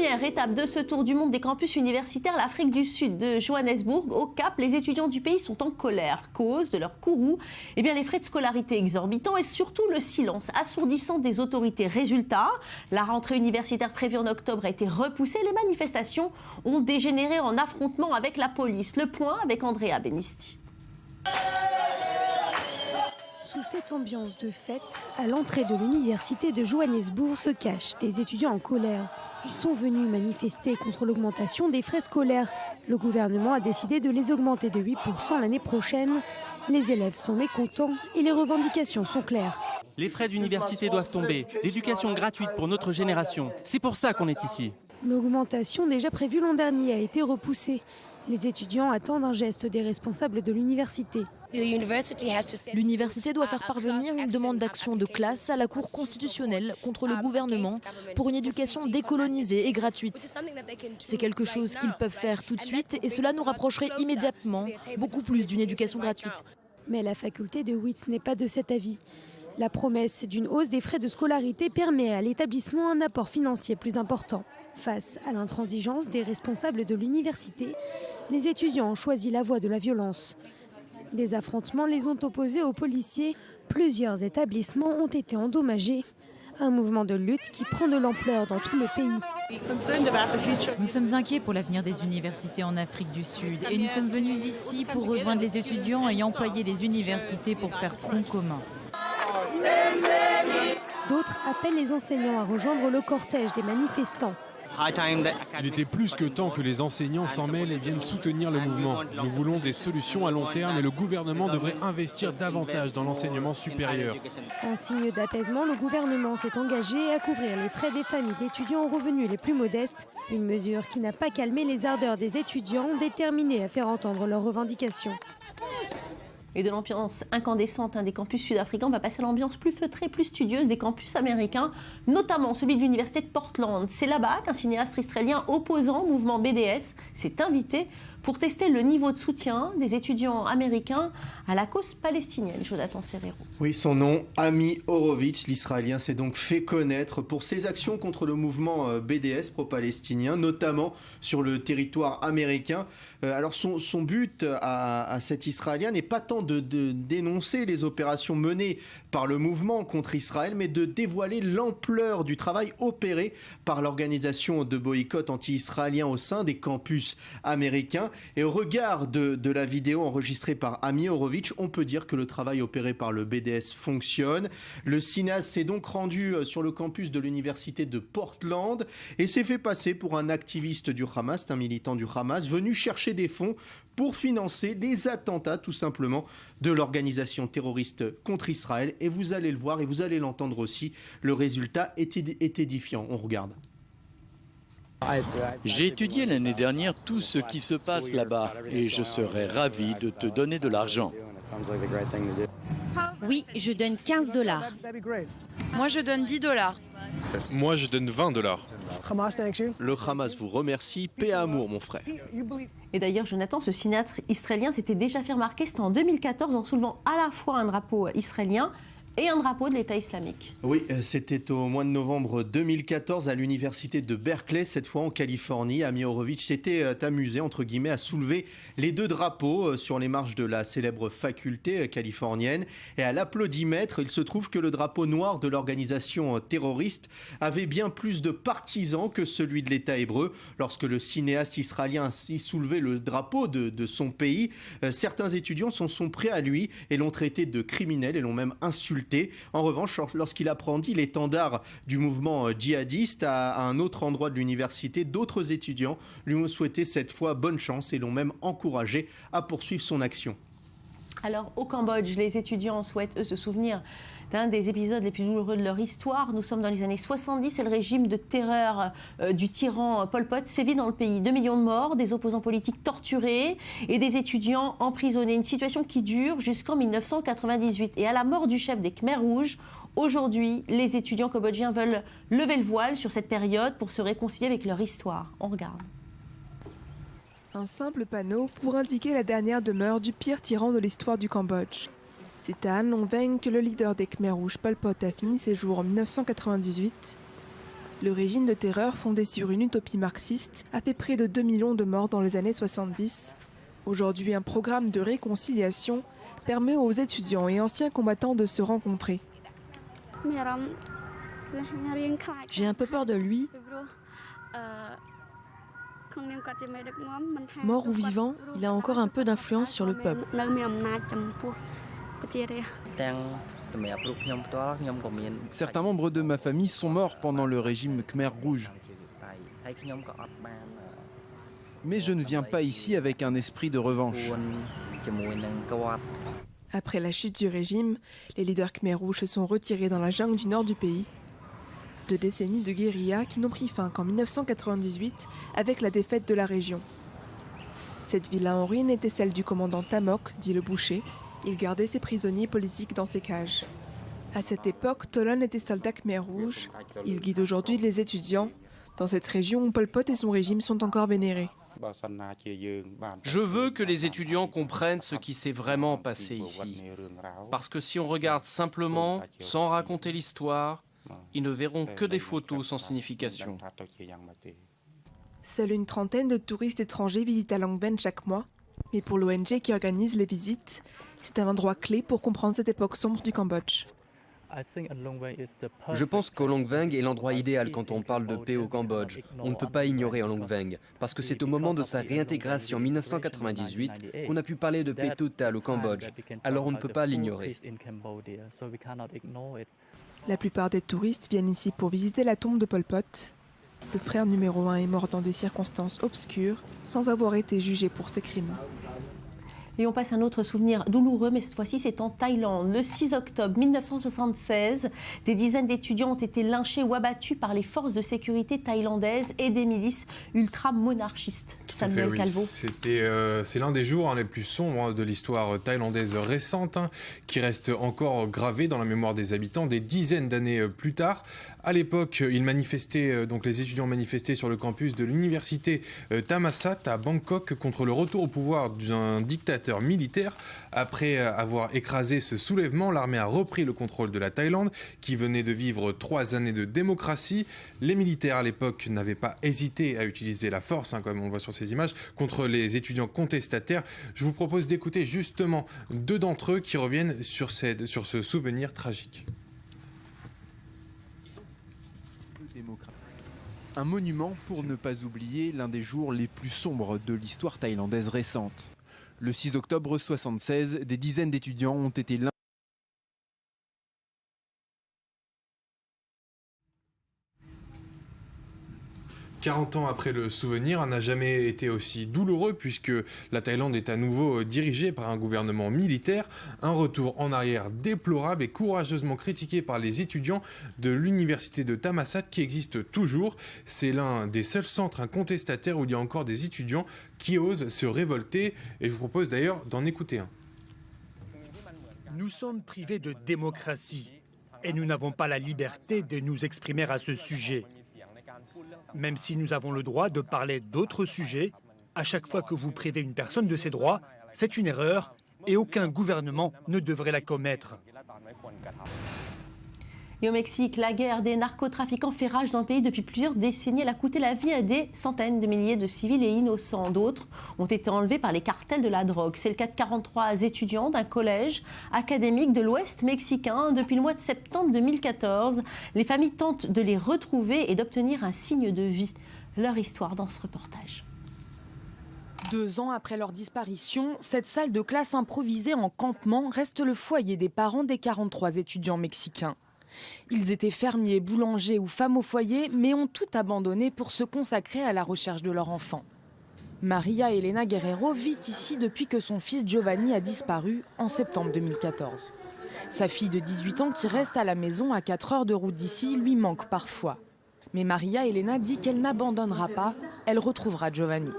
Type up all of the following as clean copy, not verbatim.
Première étape de ce tour du monde des campus universitaires, l'Afrique du Sud de Johannesburg. Au Cap, les étudiants du pays sont en colère. Cause de leur courroux, les frais de scolarité exorbitants et surtout le silence assourdissant des autorités. Résultat, la rentrée universitaire prévue en octobre a été repoussée. Les manifestations ont dégénéré en affrontements avec la police. Le point avec Andrea Benisti. Sous cette ambiance de fête, à l'entrée de l'université de Johannesburg se cachent des étudiants en colère. Ils sont venus manifester contre l'augmentation des frais scolaires. Le gouvernement a décidé de les augmenter de 8% l'année prochaine. Les élèves sont mécontents et les revendications sont claires. Les frais d'université doivent tomber, l'éducation gratuite pour notre génération. C'est pour ça qu'on est ici. L'augmentation déjà prévue l'an dernier a été repoussée. Les étudiants attendent un geste des responsables de l'université. L'université doit faire parvenir une demande d'action de classe à la Cour constitutionnelle contre le gouvernement pour une éducation décolonisée et gratuite. C'est quelque chose qu'ils peuvent faire tout de suite et cela nous rapprocherait immédiatement beaucoup plus d'une éducation gratuite. Mais la faculté de Wits n'est pas de cet avis. La promesse d'une hausse des frais de scolarité permet à l'établissement un apport financier plus important. Face à l'intransigeance des responsables de l'université, les étudiants ont choisi la voie de la violence. Des affrontements les ont opposés aux policiers. Plusieurs établissements ont été endommagés. Un mouvement de lutte qui prend de l'ampleur dans tout le pays. Nous sommes inquiets pour l'avenir des universités en Afrique du Sud et nous sommes venus ici pour rejoindre les étudiants et employer les universités pour faire front commun. D'autres appellent les enseignants à rejoindre le cortège des manifestants. Il était plus que temps que les enseignants s'en mêlent et viennent soutenir le mouvement. Nous voulons des solutions à long terme et le gouvernement devrait investir davantage dans l'enseignement supérieur. En signe d'apaisement, le gouvernement s'est engagé à couvrir les frais des familles d'étudiants aux revenus les plus modestes. Une mesure qui n'a pas calmé les ardeurs des étudiants déterminés à faire entendre leurs revendications. Et de l'ambiance incandescente des campus sud-africains, on va passer à l'ambiance plus feutrée, plus studieuse des campus américains, notamment celui de l'université de Portland. C'est là-bas qu'un cinéaste israélien opposant au mouvement BDS s'est invité pour tester le niveau de soutien des étudiants américains à la cause palestinienne. Jonathan Serrero. Oui, son nom, Ami Horowitz, l'Israélien, s'est donc fait connaître pour ses actions contre le mouvement BDS pro-palestinien, notamment sur le territoire américain. Alors son but à cet Israélien n'est pas tant de dénoncer les opérations menées par le mouvement contre Israël, mais de dévoiler l'ampleur du travail opéré par l'organisation de boycott anti-israélien au sein des campus américains. Et au regard de la vidéo enregistrée par Ami Horowitz, on peut dire que le travail opéré par le BDS fonctionne. Le cinéaste s'est donc rendu sur le campus de l'université de Portland et s'est fait passer pour un activiste du Hamas, un militant du Hamas, venu chercher des fonds pour financer les attentats tout simplement de l'organisation terroriste contre Israël. Et vous allez le voir et vous allez l'entendre aussi, le résultat est édifiant. On regarde. J'ai étudié l'année dernière tout ce qui se passe là-bas et je serais ravi de te donner de l'argent. Oui, je donne $15. Moi, je donne $10. Moi, je donne $20. Le Hamas vous remercie, paix et amour, mon frère. Et d'ailleurs, Jonathan, ce cinéaste israélien s'était déjà fait remarquer, c'était en 2014, en soulevant à la fois un drapeau israélien et un drapeau de l'État islamique. Oui, c'était au mois de novembre 2014 à l'université de Berkeley, cette fois en Californie. Ami Horowitz s'était amusé, entre guillemets, à soulever les deux drapeaux sur les marches de la célèbre faculté californienne. Et à l'applaudimètre, il se trouve que le drapeau noir de l'organisation terroriste avait bien plus de partisans que celui de l'État hébreu. Lorsque le cinéaste israélien ainsi soulevait le drapeau de son pays, certains étudiants sont prêts à lui et l'ont traité de criminel et l'ont même insulté. En revanche, lorsqu'il a brandi l'étendard du mouvement djihadiste à un autre endroit de l'université, d'autres étudiants lui ont souhaité cette fois bonne chance et l'ont même encouragé à poursuivre son action. Alors, au Cambodge, les étudiants souhaitent, eux, se souvenir d'un des épisodes les plus douloureux de leur histoire. Nous sommes dans les années 70 et le régime de terreur du tyran Pol Pot sévit dans le pays. 2 millions de morts, des opposants politiques torturés et des étudiants emprisonnés. Une situation qui dure jusqu'en 1998. Et à la mort du chef des Khmers rouges, aujourd'hui, les étudiants cambodgiens veulent lever le voile sur cette période pour se réconcilier avec leur histoire. On regarde. Un simple panneau pour indiquer la dernière demeure du pire tyran de l'histoire du Cambodge. C'est à An Long Veng que le leader des Khmers rouges Pol Pot a fini ses jours en 1998. Le régime de terreur fondé sur une utopie marxiste a fait près de 2 millions de morts dans les années 70. Aujourd'hui, un programme de réconciliation permet aux étudiants et anciens combattants de se rencontrer. J'ai un peu peur de lui. Mort ou vivant, il a encore un peu d'influence sur le peuple. Certains membres de ma famille sont morts pendant le régime Khmer Rouge. Mais je ne viens pas ici avec un esprit de revanche. Après la chute du régime, les leaders Khmer Rouges se sont retirés dans la jungle du nord du pays. 2 décennies de guérilla qui n'ont pris fin qu'en 1998 avec la défaite de la région. Cette villa en ruine était celle du commandant Tamok, dit le boucher. Il gardait ses prisonniers politiques dans ses cages. À cette époque, Tolon était soldat Khmer Rouge. Il guide aujourd'hui les étudiants dans cette région où Pol Pot et son régime sont encore vénérés. Je veux que les étudiants comprennent ce qui s'est vraiment passé ici. Parce que si on regarde simplement, sans raconter l'histoire, ils ne verront que des photos sans signification. Seule une trentaine de touristes étrangers visitent à Long Ven chaque mois. Mais pour l'ONG qui organise les visites, c'est un endroit clé pour comprendre cette époque sombre du Cambodge. Je pense qu'Olong Veng est l'endroit idéal quand on parle de paix au Cambodge. On ne peut pas ignorer Olong Veng, parce que c'est au moment de sa réintégration en 1998 qu'on a pu parler de paix totale au Cambodge. Alors on ne peut pas l'ignorer. La plupart des touristes viennent ici pour visiter la tombe de Pol Pot. Le frère numéro 1 est mort dans des circonstances obscures, sans avoir été jugé pour ses crimes. Et on passe à un autre souvenir douloureux, mais cette fois-ci c'est en Thaïlande. Le 6 octobre 1976, des dizaines d'étudiants ont été lynchés ou abattus par les forces de sécurité thaïlandaises et des milices ultra-monarchistes. Samuel Calvo. C'est l'un des jours les plus sombres de l'histoire thaïlandaise récente, qui reste encore gravé dans la mémoire des habitants des dizaines d'années plus tard. À l'époque, les étudiants manifestaient sur le campus de l'université Thammasat à Bangkok contre le retour au pouvoir d'un dictateur militaire. Après avoir écrasé ce soulèvement, l'armée a repris le contrôle de la Thaïlande, qui venait de vivre 3 années de démocratie. Les militaires à l'époque n'avaient pas hésité à utiliser la force, comme on le voit sur ces images, contre les étudiants contestataires. Je vous propose d'écouter justement 2 d'entre eux qui reviennent sur ce souvenir tragique. Un monument pour ne pas oublier l'un des jours les plus sombres de l'histoire thaïlandaise récente. Le 6 octobre 1976, des dizaines d'étudiants ont été lynchés. 40 ans après le souvenir n'a jamais été aussi douloureux, puisque la Thaïlande est à nouveau dirigée par un gouvernement militaire. Un retour en arrière déplorable et courageusement critiqué par les étudiants de l'université de Thammasat, qui existe toujours. C'est l'un des seuls centres contestataires où il y a encore des étudiants qui osent se révolter. Et je vous propose d'ailleurs d'en écouter un. Nous sommes privés de démocratie et nous n'avons pas la liberté de nous exprimer à ce sujet. Même si nous avons le droit de parler d'autres sujets, à chaque fois que vous privez une personne de ses droits, c'est une erreur et aucun gouvernement ne devrait la commettre. Et au Mexique, la guerre des narcotrafiquants fait rage dans le pays depuis plusieurs décennies. Elle a coûté la vie à des centaines de milliers de civils et innocents. D'autres ont été enlevés par les cartels de la drogue. C'est le cas de 43 étudiants d'un collège académique de l'Ouest mexicain. Depuis le mois de septembre 2014, les familles tentent de les retrouver et d'obtenir un signe de vie. Leur histoire dans ce reportage. 2 ans après leur disparition, cette salle de classe improvisée en campement reste le foyer des parents des 43 étudiants mexicains. Ils étaient fermiers, boulangers ou femmes au foyer, mais ont tout abandonné pour se consacrer à la recherche de leur enfant. Maria Elena Guerrero vit ici depuis que son fils Giovanni a disparu en septembre 2014. Sa fille de 18 ans qui reste à la maison à 4 heures de route d'ici lui manque parfois. Mais Maria Elena dit qu'elle n'abandonnera pas, elle retrouvera Giovanni.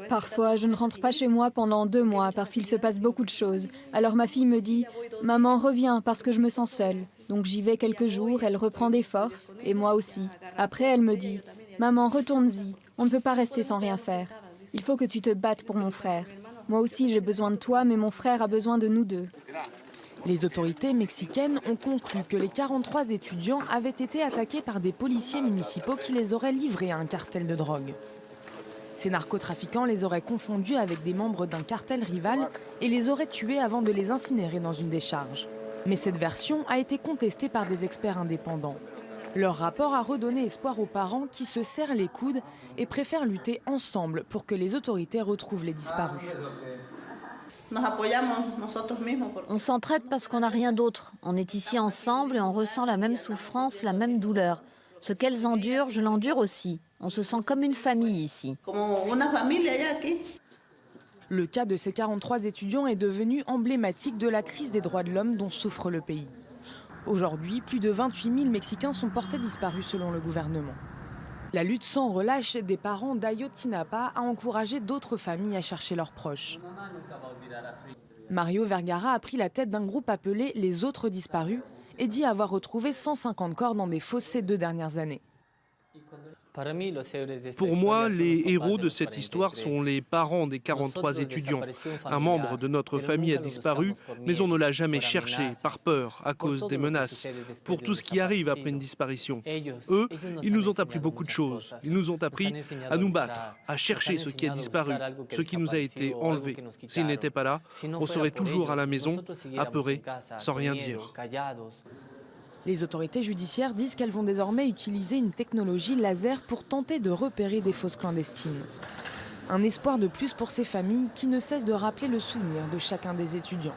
Parfois, je ne rentre pas chez moi pendant 2 mois parce qu'il se passe beaucoup de choses. Alors ma fille me dit « Maman, reviens parce que je me sens seule ». Donc j'y vais quelques jours, elle reprend des forces, et moi aussi. Après, elle me dit « Maman, retourne-y, on ne peut pas rester sans rien faire. Il faut que tu te battes pour mon frère. Moi aussi, j'ai besoin de toi, mais mon frère a besoin de nous deux ». Les autorités mexicaines ont conclu que les 43 étudiants avaient été attaqués par des policiers municipaux qui les auraient livrés à un cartel de drogue. Ces narcotrafiquants les auraient confondus avec des membres d'un cartel rival et les auraient tués avant de les incinérer dans une décharge. Mais cette version a été contestée par des experts indépendants. Leur rapport a redonné espoir aux parents qui se serrent les coudes et préfèrent lutter ensemble pour que les autorités retrouvent les disparus. On s'entraide parce qu'on n'a rien d'autre. On est ici ensemble et on ressent la même souffrance, la même douleur. Ce qu'elles endurent, je l'endure aussi. On se sent comme une famille ici. Le cas de ces 43 étudiants est devenu emblématique de la crise des droits de l'homme dont souffre le pays. Aujourd'hui, plus de 28 000 Mexicains sont portés disparus selon le gouvernement. La lutte sans relâche des parents d'Ayotzinapa a encouragé d'autres familles à chercher leurs proches. Mario Vergara a pris la tête d'un groupe appelé Les Autres Disparus et dit avoir retrouvé 150 corps dans des fosses ces 2 dernières années. Pour moi, les héros de cette histoire sont les parents des 43 étudiants. Un membre de notre famille a disparu, mais on ne l'a jamais cherché, par peur, à cause des menaces, pour tout ce qui arrive après une disparition. Eux, ils nous ont appris beaucoup de choses. Ils nous ont appris à nous battre, à chercher ce qui a disparu, ce qui nous a été enlevé. S'ils n'étaient pas là, on serait toujours à la maison, apeurés, sans rien dire. Les autorités judiciaires disent qu'elles vont désormais utiliser une technologie laser pour tenter de repérer des fosses clandestines. Un espoir de plus pour ces familles qui ne cessent de rappeler le souvenir de chacun des étudiants.